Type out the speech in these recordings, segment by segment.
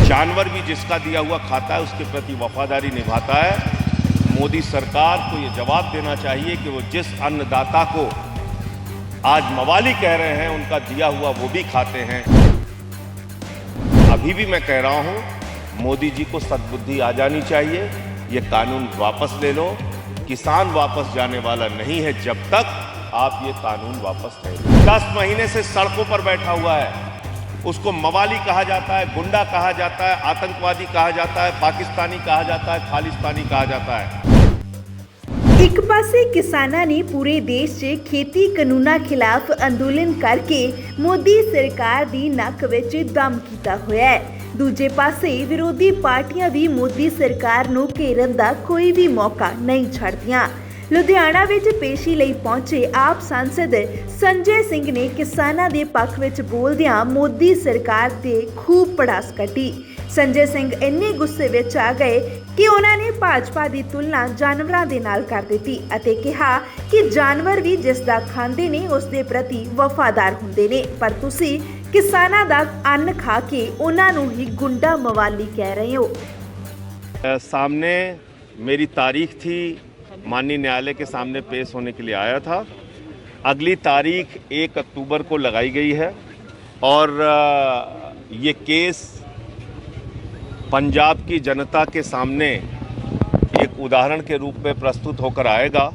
जानवर भी जिसका दिया हुआ खाता है उसके प्रति वफादारी निभाता है। मोदी सरकार को ये जवाब देना चाहिए कि वो जिस अन्नदाता को आज मवाली कह रहे हैं उनका दिया हुआ वो भी खाते हैं। अभी भी मैं कह रहा हूं, मोदी जी को सद्बुद्धि आ जानी चाहिए। ये कानून वापस ले लो। किसान वापस जाने वाला नहीं है जब तक आप ये कानून वापस नहीं लो। 10 महीने से सड़कों पर बैठा हुआ है, उसको मवाली कहा जाता है, गुंडा कहा जाता है, आतंकवादी कहा जाता है, पाकिस्तानी कहा जाता है, खालिस्तानी कहा जाता है। एक पासे किसानां ने पूरे देश 'ਚ खेती कानूनां खिलाफ अंदोलन करके मोदी सरकार दी नक विच दम कीता होया है। दूजे पासे विरोधी पार्टियां भी मोदी सरकार नूं घेरन दा कोई भी मौका नहीं छड्डदियां। लुधियाना विच पेशी लई पहुंचे आप सांसद संजय सिंह ने किसानां दे पक्ष विच बोलदियां मोदी सरकार ते खूब पड़ास कटी। संजय सिंह इन्ने गुस्से विच आ गए कि उन्हां ने भाजपा दी तुलना जानवरां दे नाल कर दित्ती अते कहा कि जानवर भी जिस दा खांदे ने उस दे प्रति वफादार हुंदे ने, पर तुसीं किसानां दा अन्न खा के उन्हां नूं ही गुंडा मवाली कह रहे हो। सामने मेरी तारीख थी, माननीय न्यायालय के सामने पेश होने के लिए आया था। अगली तारीख 1 अक्टूबर को लगाई गई है और ये केस पंजाब की जनता के सामने एक उदाहरण के रूप में प्रस्तुत होकर आएगा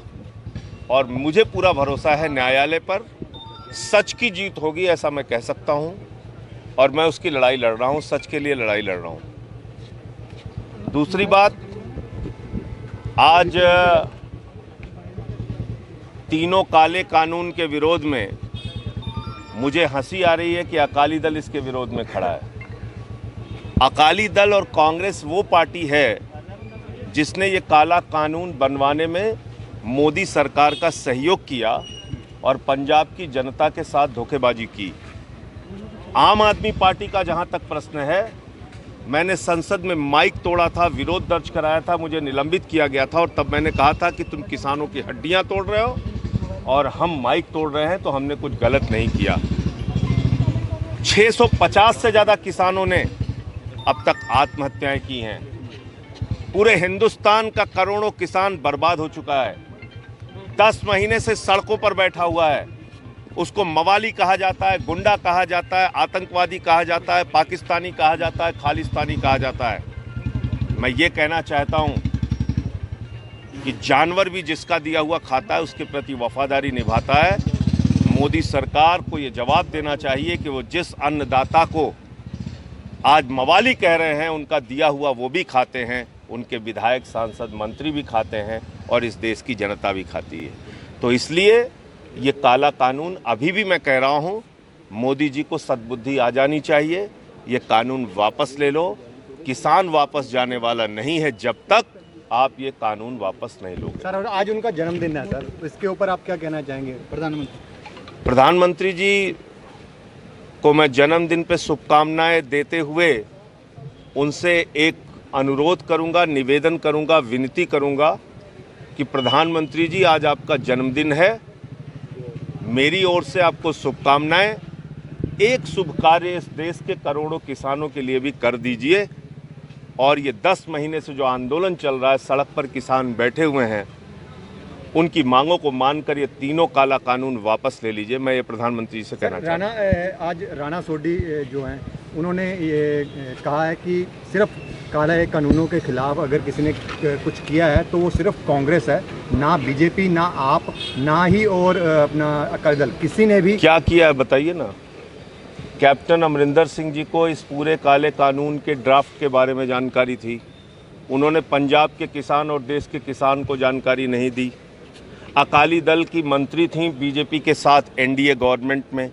और मुझे पूरा भरोसा है न्यायालय पर सच की जीत होगी, ऐसा मैं कह सकता हूं और मैं उसकी लड़ाई लड़ रहा हूं, सच के लिए लड़ाई लड़ रहा हूं। दूसरी बात, आज तीनों काले कानून के विरोध में मुझे हंसी आ रही है कि अकाली दल इसके विरोध में खड़ा है। अकाली दल और कांग्रेस वो पार्टी है जिसने ये काला कानून बनवाने में मोदी सरकार का सहयोग किया और पंजाब की जनता के साथ धोखेबाजी की। आम आदमी पार्टी का जहां तक प्रश्न है, मैंने संसद में माइक तोड़ा था, विरोध दर्ज कराया था, मुझे निलंबित किया गया था और तब मैंने कहा था कि तुम किसानों की हड्डियां तोड़ रहे हो और हम माइक तोड़ रहे हैं, तो हमने कुछ गलत नहीं किया। 650 से ज़्यादा किसानों ने अब तक आत्महत्याएं की हैं। पूरे हिंदुस्तान का करोड़ों किसान बर्बाद हो चुका है। 10 महीने से सड़कों पर बैठा हुआ है, उसको मवाली कहा जाता है, गुंडा कहा जाता है, आतंकवादी कहा जाता है, पाकिस्तानी कहा जाता है, खालिस्तानी कहा जाता है। मैं ये कहना चाहता हूं कि जानवर भी जिसका दिया हुआ खाता है उसके प्रति वफादारी निभाता है। मोदी सरकार को ये जवाब देना चाहिए कि वो जिस अन्नदाता को आज मवाली कह रहे हैं उनका दिया हुआ वो भी खाते हैं, उनके विधायक, सांसद, मंत्री भी खाते हैं और इस देश की जनता भी खाती है। तो इसलिए ये काला कानून, अभी भी मैं कह रहा हूँ, मोदी जी को सद्बुद्धि आ जानी चाहिए। ये कानून वापस ले लो। किसान वापस जाने वाला नहीं है जब तक आप ये कानून वापस नहीं लोगे। सर, और आज उनका जन्मदिन है सर, इसके ऊपर आप क्या कहना चाहेंगे? प्रधानमंत्री जी को मैं जन्मदिन पे शुभकामनाएं देते हुए उनसे एक अनुरोध करूंगा, निवेदन करूंगा, विनती करूंगा कि प्रधानमंत्री जी, आज आपका जन्मदिन है, मेरी ओर से आपको शुभकामनाएं। एक शुभ कार्य इस देश के करोड़ों किसानों के लिए भी कर दीजिए और ये 10 महीने से जो आंदोलन चल रहा है, सड़क पर किसान बैठे हुए हैं, उनकी मांगों को मानकर ये तीनों काला कानून वापस ले लीजिए। मैं ये प्रधानमंत्री से कहना चाहता हूँ। आज राणा सोढी जो हैं, उन्होंने ये कहा है कि सिर्फ काले कानूनों के खिलाफ अगर किसी ने कुछ किया है तो वो सिर्फ कांग्रेस है, ना बीजेपी, ना आप, ना ही और अपना अकाली दल, किसी ने भी। क्या किया है बताइए ना। कैप्टन अमरिंदर सिंह जी को इस पूरे काले कानून के ड्राफ्ट के बारे में जानकारी थी, उन्होंने पंजाब के किसान और देश के किसान को जानकारी नहीं दी। अकाली दल की मंत्री थीं बीजेपी के साथ एनडीए गवर्नमेंट में,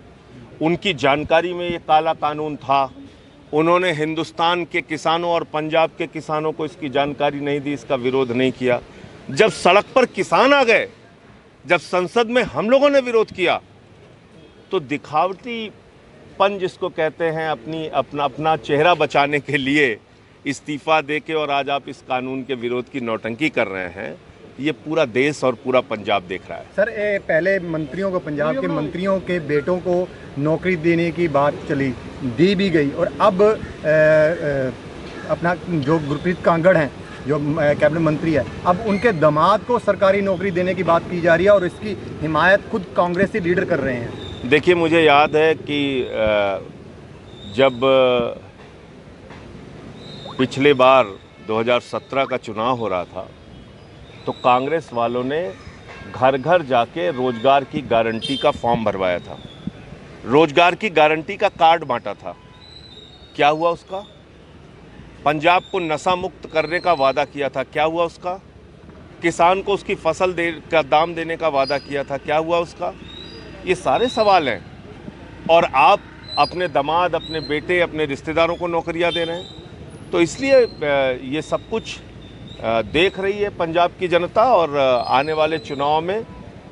उनकी जानकारी में ये काला कानून था, उन्होंने हिंदुस्तान के किसानों और पंजाब के किसानों को इसकी जानकारी नहीं दी, इसका विरोध नहीं किया। जब सड़क पर किसान आ गए, जब संसद में हम लोगों ने विरोध किया, तो दिखावटी पन जिसको कहते हैं, अपना चेहरा बचाने के लिए इस्तीफा देके और आज आप इस कानून के विरोध की नौटंकी कर रहे हैं। ये पूरा देश और पूरा पंजाब देख रहा है। सर, पहले मंत्रियों को, पंजाब के मंत्रियों के बेटों को नौकरी देने की बात चली, दी भी गई, और अब अपना जो गुरप्रीत कांगड़ हैं जो कैबिनेट मंत्री है, अब उनके दामाद को सरकारी नौकरी देने की बात की जा रही है और इसकी हिमायत खुद कांग्रेसी लीडर कर रहे हैं। देखिए, मुझे याद है कि जब पिछले बार 2017 का चुनाव हो रहा था तो कांग्रेस वालों ने घर घर जाके रोजगार की गारंटी का फॉर्म भरवाया था, रोजगार की गारंटी का कार्ड बांटा था। क्या हुआ उसका? पंजाब को नशा मुक्त करने का वादा किया था, क्या हुआ उसका? किसान को उसकी फसल का दाम देने का वादा किया था, क्या हुआ उसका? ये सारे सवाल हैं। और आप अपने दामाद, अपने बेटे, अपने रिश्तेदारों को नौकरियां दे रहे हैं। तो इसलिए ये सब कुछ देख रही है पंजाब की जनता और आने वाले चुनाव में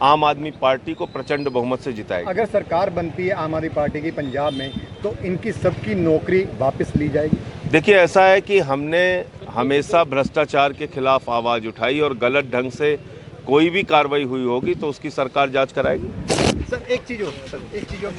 आम आदमी पार्टी को प्रचंड बहुमत से जिताएगी। अगर सरकार बनती है आम आदमी पार्टी की पंजाब में तो इनकी सबकी नौकरी वापस ली जाएगी। देखिए, ऐसा है कि हमने हमेशा भ्रष्टाचार के खिलाफ आवाज़ उठाई और गलत ढंग से कोई भी कार्रवाई हुई होगी तो उसकी सरकार जांच कराएगी। सर एक चीज़